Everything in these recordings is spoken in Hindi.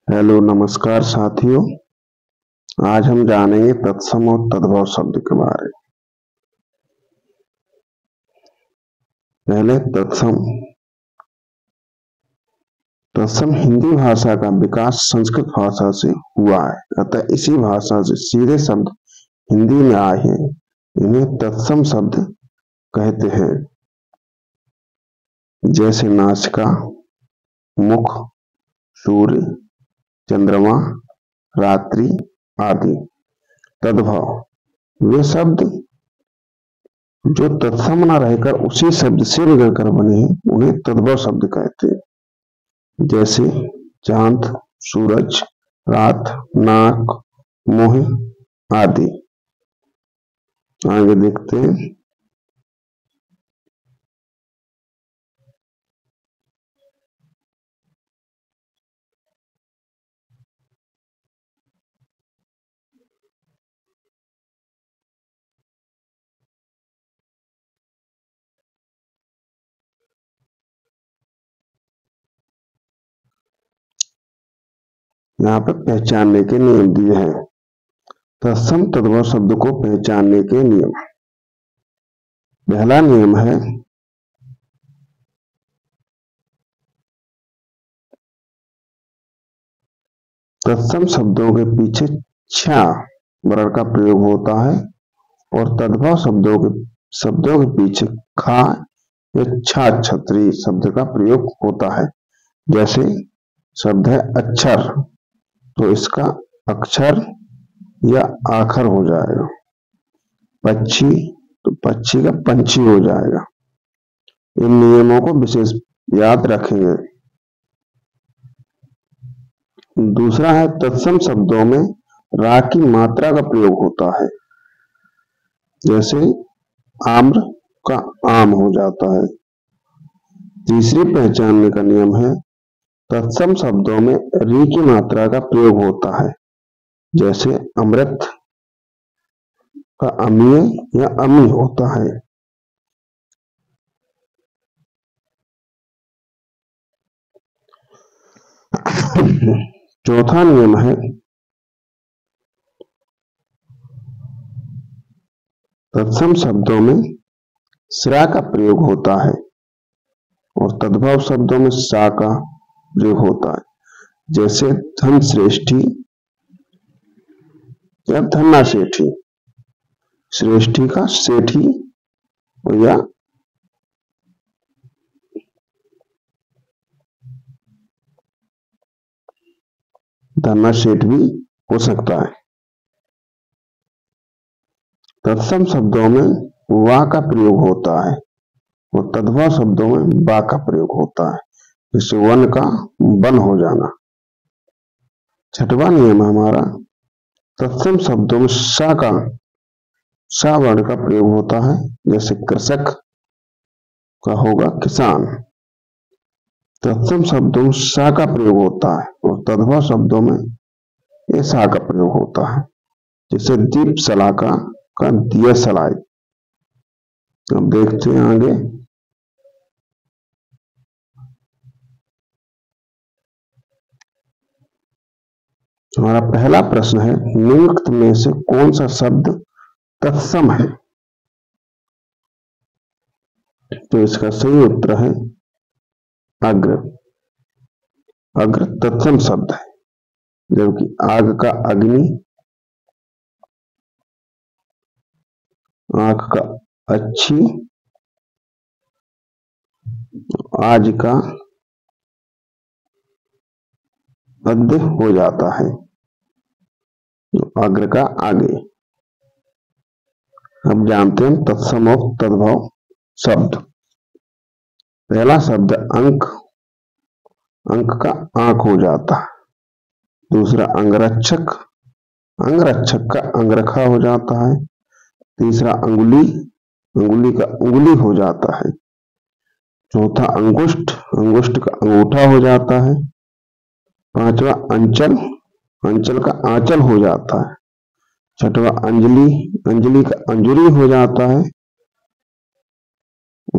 हेलो नमस्कार साथियों। आज हम जानेंगे तत्सम और तद्भव शब्द के बारे में। पहले तत्सम। तत्सम हिंदी भाषा का विकास संस्कृत भाषा से हुआ है, अतः इसी भाषा से सीधे शब्द हिंदी में आए हैं। इन्हें तत्सम शब्द कहते हैं, जैसे नासिका, मुख, सूर्य, चंद्रमा, रात्रि आदि। तद्भव वे शब्द जो तत्सम न रहकर उसी शब्द से निकलकर बने हैं, उन्हें तद्भव शब्द कहते हैं। जैसे चांद, सूरज, रात, नाक, मुंह आदि। आगे देखते हैं। यहाँ पे पहचानने के नियम दिए हैं। तत्सम तद्भव शब्द को पहचानने के नियम। पहला नियम है तत्सम शब्दों के पीछे छा वर्ण का प्रयोग होता है और तद्भव शब्दों के पीछे खा या छा छत्री शब्द का प्रयोग होता है। जैसे शब्द है अक्षर, तो इसका अक्षर या आखर हो जाएगा। पक्षी, तो पक्षी का पंछी हो जाएगा। इन नियमों को विशेष याद रखेंगे। दूसरा है तत्सम शब्दों में रा की मात्रा का प्रयोग होता है। जैसे आम्र का आम हो जाता है। तीसरी पहचानने का नियम है तत्सम शब्दों में री की मात्रा का प्रयोग होता है। जैसे अमृत का अमीय या अमी होता है। चौथा नियम है तत्सम शब्दों में स्रा का प्रयोग होता है और तद्भव शब्दों में सा का प्रयोग होता है। जैसे धन श्रेष्ठी या धन्ना सेठी। श्रेष्ठी का सेठी या धन्ना सेठ भी हो सकता है। तत्सम शब्दों में वा का प्रयोग होता है और तद्भव शब्दों में बा का प्रयोग होता है, जिससे वन का वन हो जाना। छठवां नियम हमारा तत्सम शब्दों में सा वर्ण का प्रयोग होता है। जैसे कृषक का होगा किसान। तत्सम शब्दों में सा का प्रयोग होता है और तद्भव शब्दों में ये सा का प्रयोग होता है। जैसे दीप सलाका का दिया सलाई। अब देखते हैं आगे। हमारा पहला प्रश्न है निम्नलिखित में से कौन सा शब्द तत्सम है। तो इसका सही उत्तर है अग्र। अग्र तत्सम शब्द है, जबकि आग का अग्नि, आंख का अच्छी, आज का अद्य हो जाता है। तो अग्र का आगे। अब जानते हैं तत्सम और तद्भव शब्द। पहला शब्द अंक। अंक का आंख हो जाता है। दूसरा अंगरक्षक। अंगरक्षक का अंगरखा हो जाता है। तीसरा अंगुली। अंगुली का उंगली हो जाता है। चौथा अंगुष्ठ। अंगुष्ठ का अंगूठा हो जाता है। पांचवा अंचल। अंचल का आंचल हो जाता है। छठवा अंजलि। अंजलि का अंजुरी हो जाता है।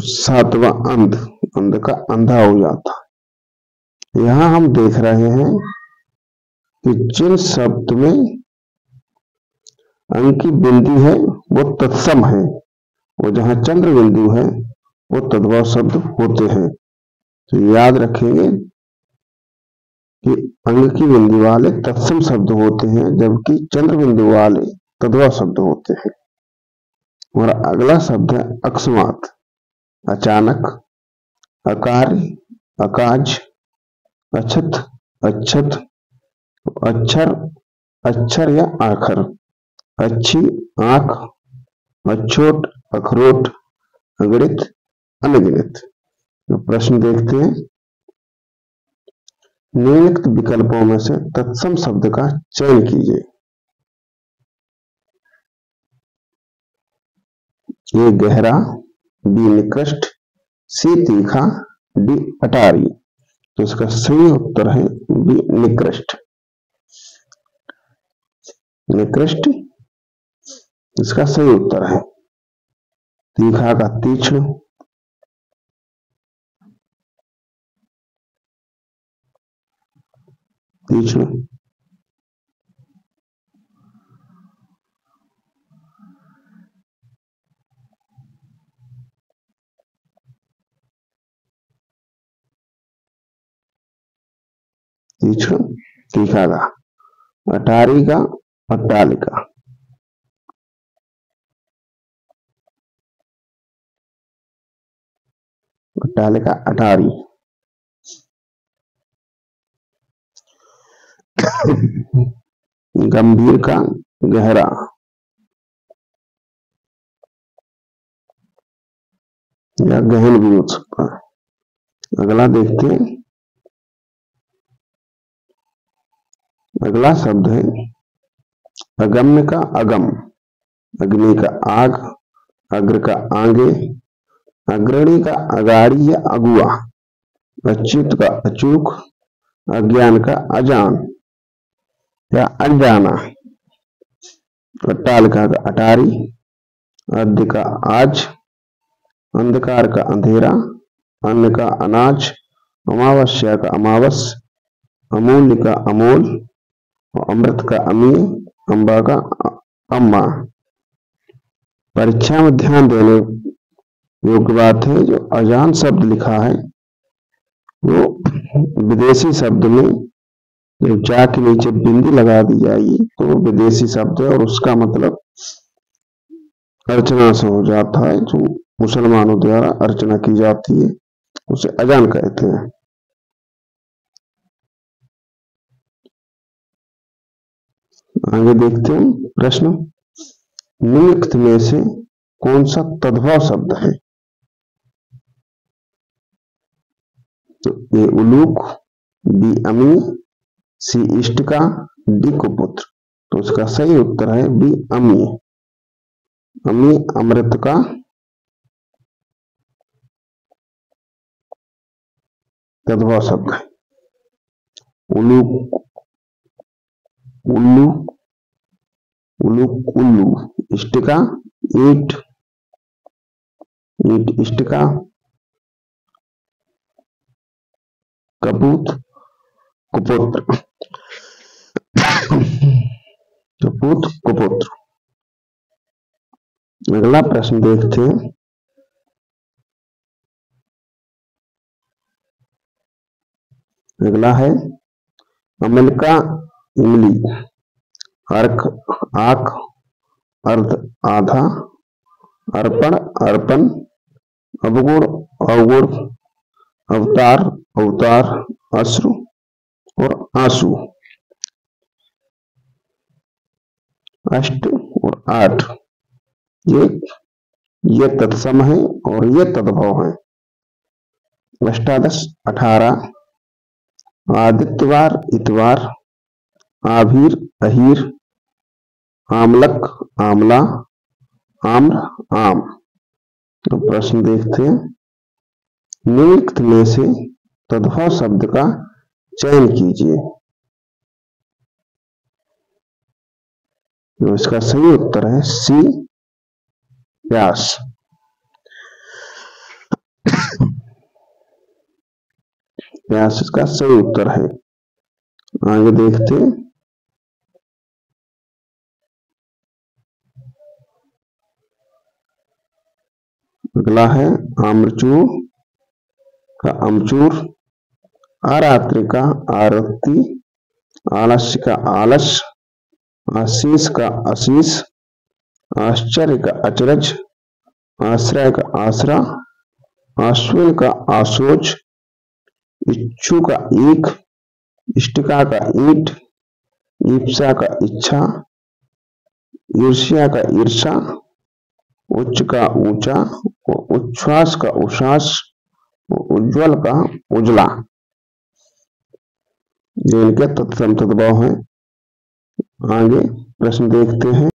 सातवां अंध। अंध का अंधा हो जाता है। यहां हम देख रहे हैं कि जिन शब्द में अंक की बिंदी है वो तत्सम है, और जहां चंद्र बिंदु है वो तद्भव शब्द होते हैं। तो याद रखेंगे कि अंग की बिंदु वाले तत्सम शब्द होते हैं, जबकि चंद्र बिंदु वाले तद्भव शब्द होते हैं। और अगला शब्द है अकस्मात, अचानक, अकार्य, अकाज, अछत, अच्छत, अक्षर, अक्षर या आखर, अच्छी, आंख, अछोट, अखरोट, अगणित, अनगिनत। तो प्रश्न देखते हैं, निम्नलिखित विकल्पों में से तत्सम शब्द का चयन कीजिए। ए गहरा, बी निकृष्ट, सी तीखा, डी अटारी। तो इसका सही उत्तर है बी निकृष्ट। निकृष्ट इसका सही उत्तर है। तीखा का तीक्ष्ण, तीक्ष्ण, तीक्ष्ण, तीखा का। अटारी का अट्टालिका। अट्टालिका अटारी। गंभीर का गहरा, या गहन भी हो सकता है। अगला देखते हैं, अगला शब्द है अगम्य का अगम, अग्नि का आग, अग्र का आगे, अग्रणी का अगाड़ी या अगुआ, अच्युत का अचूक, अज्ञान का अजान या अनजाना, अट्टालिका का अटारी, आद्य का आज, अंधकार का अंधेरा, अन्न का अनाज, अमावस्या का अमावस, अमूल्य का अमोल, अमृत का अमीय, अम्बा का अम्मा। परीक्षा में ध्यान देने योग्य बात है, जो अजान शब्द लिखा है वो विदेशी शब्द में जब जा के नीचे बिंदी लगा दी जाएगी तो वो विदेशी शब्द है, और उसका मतलब अर्चना से हो जाता है। जो मुसलमानों द्वारा अर्चना की जाती है उसे अजान कहते हैं। आगे देखते हैं प्रश्न, निम्नलिखित में से कौन सा तद्भव शब्द है? तो ए उलूक, बी अमी, सी इष्टिका, डी कुपुत्र। तो इसका सही उत्तर है बी अमी। अमी अमृत का तद्भव शब्द है। उलूक, उल्लू, उलूक उल्लू, इष्टिका ईट, ईट इष्टिका, कपूत कुपुत्र, कपूत कुपुत्र। अगला प्रश्न देखते हैं, अगला है अमेरिका इमली, अर्क आख, अर्ध आधा, अर्पण अर्पण, अवगुण अवगुण, अवतार अवतार, अश्रु और आंसू। अष्ट और आठ ये तत्सम है और ये तद्भव है। अष्टादश 18, आदित्यवार इतवार, आभीर अहीर, आमलक आमला, आम्र आम। तो प्रश्न देखते हैं, निम्नलिखित में से तद्भव शब्द का चयन कीजिए। तो इसका सही उत्तर है सी प्यास। प्यास इसका सही उत्तर है। आगे देखते हैं, अगला है आम्रचूर का अमचूर, आरात्रि का आरती, आलस्य का आलस, आशीष का आशीष, आश्चर्य का अचरज, आश्रय का आसरा, आश्विन का आशोच, इच्छु का ईख, इष्टिका का ईट, ईप्सा का इच्छा, ईर्ष्या का ईर्षा, उच्च का ऊंचा, उच्छ्वास का उश्वास, उज्ज्वल का उजला। ये इनके तत्सम तद्भाव हैं। आगे प्रश्न देखते हैं।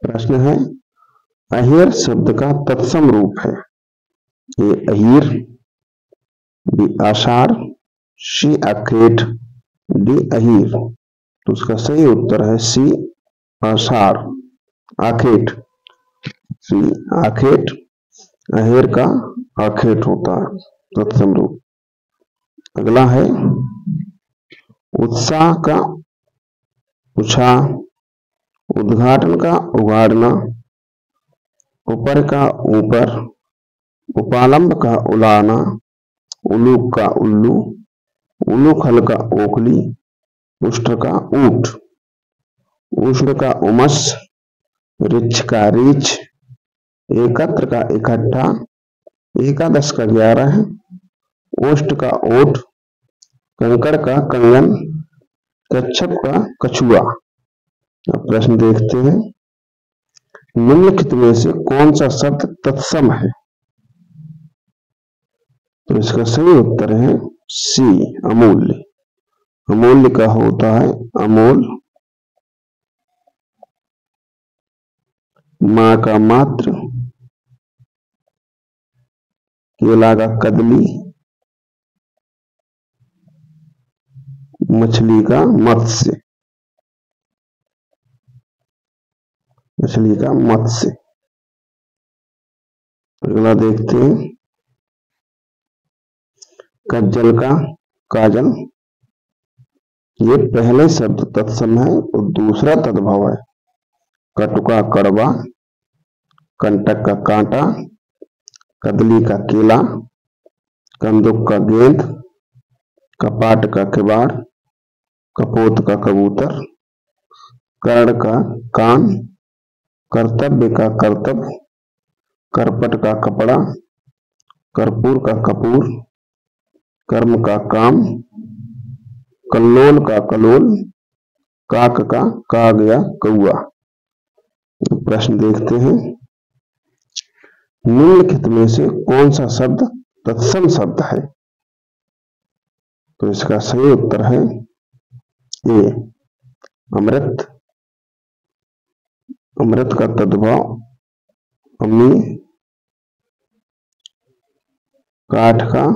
प्रश्न है अहिर शब्द का तत्सम रूप है। ए अहिर, बी आषाढ़, सी अखेट, डी अहिर। तो उसका सही उत्तर है सी आषाढ़, आखेट। सी आखेट, अहिर का आखेट होता है तत्सम रूप। अगला है उत्साह का उत्साह, उद्घाटन का उगाड़ना, ऊपर का ऊपर, उपालंब का उलाना, उलूक का उल्लू, उलूखल का ओखली, उष्ट्र का ऊंट, उष्ण का उमस, रिच्छ का रीछ, एकत्र का इकट्ठा, एकादश का 11, ओष्ठ का ओठ, कंकड़ का कंगन, कच्छप का कछुआ। अब प्रश्न देखते हैं। निम्नलिखित में से कौन सा शब्द तत्सम है? तो इसका सही उत्तर है सी अमूल्य। अमूल्य का होता है अमोल, मां का मात्र, केला का कदली, मछली का मत्स्य, मछली का मत्स्य। अगला देखते हैं। कज्जल का काजल, ये पहले शब्द तत्सम है और दूसरा तद्भव है। कटु का कड़वा, कंटक का कांटा, कदली का केला, कंदुक का गेंद, कपाट का किवाड़, कपोत का कबूतर, कर्ण का कान, कर्तव्य का कर्तव्य, करपट का कपड़ा, कर्पूर का कपूर, कर्म का काम, कल्लोल का कलोल, काक का काग या कौआ। प्रश्न देखते हैं। निम्नलिखित में से कौन सा शब्द तत्सम शब्द है? तो इसका सही उत्तर है ए अमृत। अमृत का तद्भव अम्मी, काठ का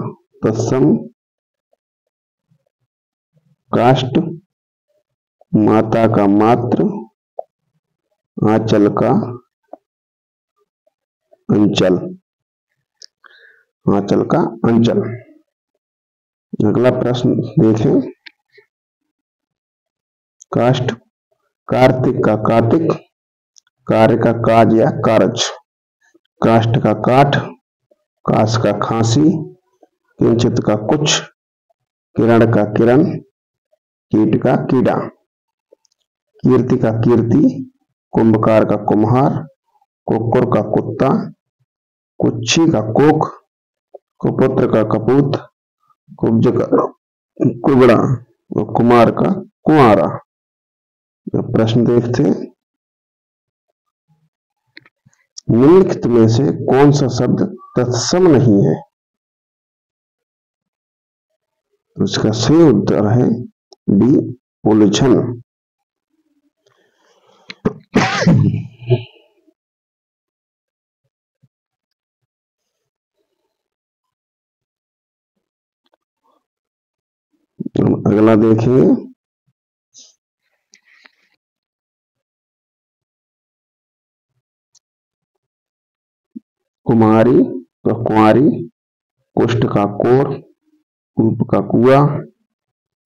तत्सम काष्ठ, माता का मात्र, आंचल का अंचल, आंचल का अंचल। अगला प्रश्न देखें। काष्ठ, कार्तिक का कार्तिक, कार्य का काज या कारज, काष्ठ का काठ, काश का खांसी, किंचित का कुछ, किरण का किरण, कीट का कीड़ा, कीर्ति का कीर्ति, कुंभकार का कुम्हार, कुक्कुर का कुत्ता, कुच्छी का कोख, कुपुत्र का कपूत, कुब्ज का कुबड़ा और कुमार का कुंवारा। प्रश्न देखते हैं। निम्नलिखित में से कौन सा शब्द तत्सम नहीं है? तो इसका सही उत्तर है डी उलझन। अगला देखिए। कुमारी का कुंवारी, कुष्ठ का कोर, कूप का कुआ,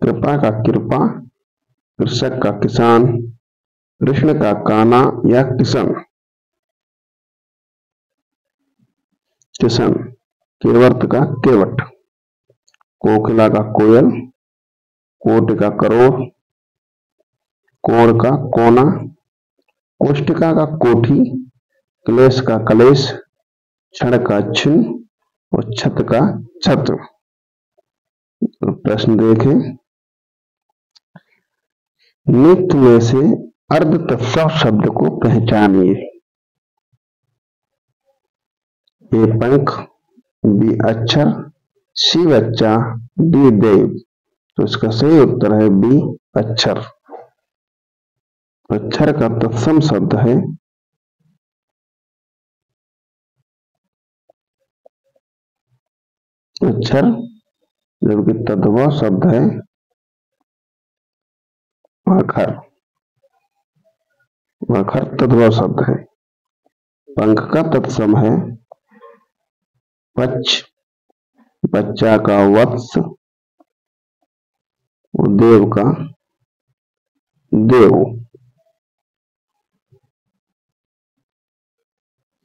कृपा का कृपा, कृषक का किसान, कृष्ण का काना या किशन। किशन, केवट का केवट, कोकिला का कोयल, कोट का करोड़, कोण का कोना, कोष्टिका का कोठी, क्लेश का कलेश, क्षण का छिन्न और छत का छत। प्रश्न देखें, निम्न में से अर्ध तत्सम शब्द को पहचानिए। ए पंख, बी अक्षर, सी बच्चा, डी देव। तो इसका सही उत्तर है बी अक्षर। अक्षर का तत्सम शब्द है अक्षर, जबकि तद्भव शब्द है आखर। आखर तद्भव शब्द है। पंख का तत्सम है पक्ष, बच्चा का वत्स, देव का देव,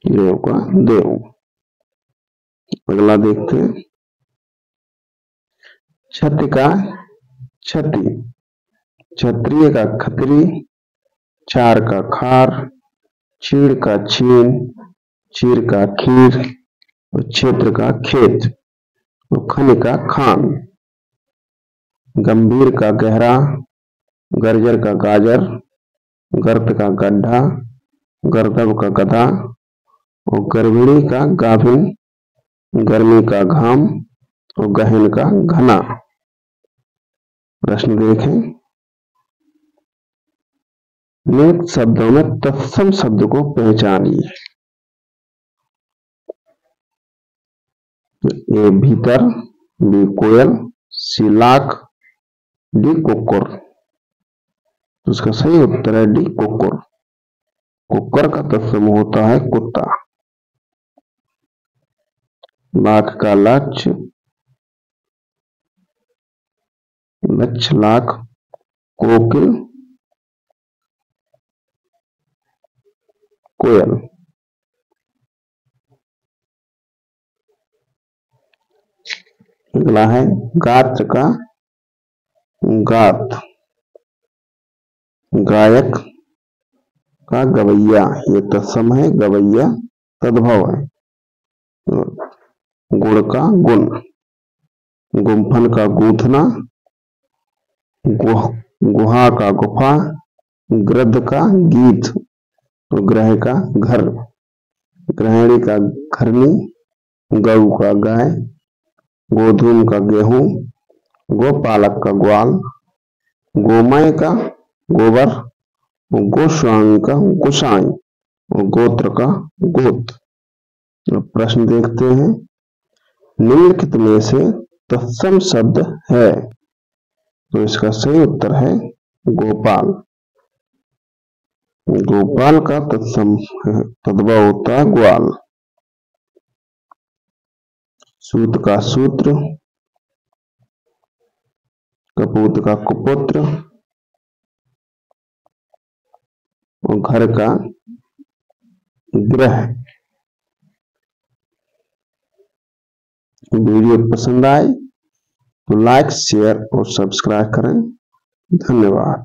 देव का देव। अगला देखते हैं, क्षति का क्षति, क्षत्रिय का खत्री, चार का खार, चीड़ का छीन, चीर का खीर और क्षेत्र का खेत और खन का खान। गंभीर का गहरा, गर्जर का गाजर, गर्त का गड्ढा, गर्दभ का गधा और गर्भिणी का गाभिन, गर्मी का घाम और गहन का घना। प्रश्न देखें, निम्न शब्दों में तत्सम शब्द को पहचानिए। ए भीतर, बी कोयल, सी लाख, डी कुक्कुर। तो इसका सही उत्तर है डी कुक्कुर। कुक्कर का तत्सम होता है कुत्ता। लाख का लक्ष्य, लक्ष्य लाख, कोकिल, कोयल। अगला है गात्र का गात, गायक का गवैया, ये तत्सम है, गवैया तद्भव है। गुण का गुण, गुम्फन का गूंथना, गुहा का गुफा, गृध का गीत और ग्रह का घर। गृहिणी का घरनी, गऊ का गाय, गोधूम का गेहूं, गोपालक का ग्वाल, गोमय का गोबर, गोस्वामी का गोसाई और गोत्र का गोत। प्रश्न देखते हैं, निम्नलिखित में से तत्सम शब्द है। तो इसका सही उत्तर है गोपाल। गोपाल का तत्सम तद्भव होता है ग्वाल। सूत का सूत्र, कपूत का कुपुत्र और घर का ग्रह। वीडियो पसंद आए तो लाइक, शेयर और सब्सक्राइब करें। धन्यवाद।